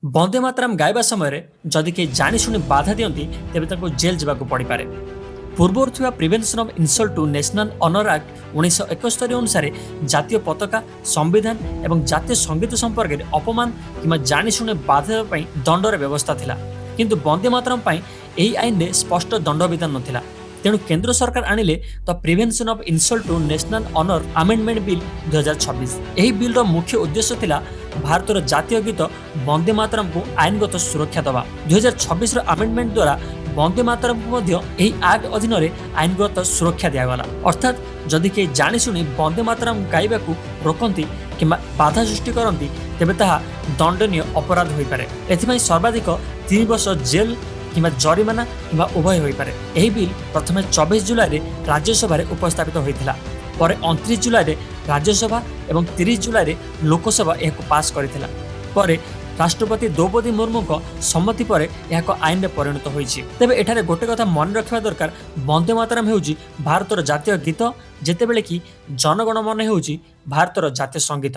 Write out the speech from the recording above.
ବନ୍ଦେ ମାତରମ୍ ଗାଇବା ସମୟରେ ଯଦି କେହି ଜାଣିଶୁଣି ବାଧା ଦିଅନ୍ତି ତେବେ ତାଙ୍କୁ ଜେଲ୍ ଯିବାକୁ ପଡ଼ିପାରେ। ପୂର୍ବରୁ ଥିବା prevention of insult to national honour act 1971 ଅନୁସାରେ ଜାତୀୟ ପତାକା, ସମ୍ବିଧାନ ଏବଂ ଜାତୀୟ ସଙ୍ଗୀତ ସମ୍ପର୍କରେ ଅପମାନ କିମ୍ବା ଜାଣିଶୁଣି ବାଧା ଦେବା ପାଇଁ ଦଣ୍ଡର ବ୍ୟବସ୍ଥା ଥିଲା। କିନ୍ତୁ ବନ୍ଦେ ମାତରମ୍ ପାଇଁ ଏହି ଆଇନରେ ସ୍ପଷ୍ଟ ଦଣ୍ଡବିଧାନ ନଥିଲା। ତେଣୁ କେନ୍ଦ୍ର ସରକାର ଆଣିଲେ the prevention of insult to national honour amendment bill 2026। ଏହି ବିଲ୍ର ମୁଖ୍ୟ ଉଦ୍ଦେଶ୍ୟ ଥିଲା ଭାରତର ଜାତୀୟ ଗୀତ ବନ୍ଦେ ମାତରମ୍କୁ ଆଇନଗତ ସୁରକ୍ଷା ଦେବା। 2026ର ଆମେଣ୍ଡମେଣ୍ଟ ଦ୍ୱାରା ବନ୍ଦେ ମାତରମ୍କୁ ମଧ୍ୟ ଏହି ଆକ୍ଟ ଅଧୀନରେ ଆଇନଗତ ସୁରକ୍ଷା ଦିଆଗଲା। ଅର୍ଥାତ୍ ଯଦି କେହି ଜାଣିଶୁଣି ବନ୍ଦେ ମାତରମ୍ ଗାଇବାକୁ ରୋକନ୍ତି କିମ୍ବା ବାଧା ସୃଷ୍ଟି କରନ୍ତି ତେବେ ତାହା ଦଣ୍ଡନୀୟ ଅପରାଧ ହୋଇପାରେ। ଏଥିପାଇଁ ସର୍ବାଧିକ 3 ବର୍ଷ ଜେଲ୍ କିମ୍ବା ଜରିମାନା କିମ୍ବା ଉଭୟ ହୋଇପାରେ। ଏହି ବିଲ୍ ପ୍ରଥମେ 24 ଜୁଲାଇରେ ରାଜ୍ୟସଭାରେ ଉପସ୍ଥାପିତ ହୋଇଥିଲା। ପରେ 29 ଜୁଲାଇରେ ରାଜ୍ୟସଭା ଏବଂ 30 ଜୁଲାଇରେ ଲୋକସଭା ଏହାକୁ ପାସ୍ କରିଥିଲା। ପରେ ରାଷ୍ଟ୍ରପତି ଦ୍ରୌପଦୀ ମୁର୍ମୁଙ୍କ ସମ୍ମତି ପରେ ଏହା ଏକ ଆଇନରେ ପରିଣତ ହୋଇଛି। ତେବେ ଏଠାରେ ଗୋଟେ କଥା ମନେ ରଖିବା ଦରକାର, ବନ୍ଦେ ମାତରମ୍ ହେଉଛି ଭାରତର ଜାତୀୟ ଗୀତ, ଯେତେବେଳେ କି ଜନଗଣ ମନ ହେଉଛି ଭାରତର ଜାତୀୟ ସଙ୍ଗୀତ।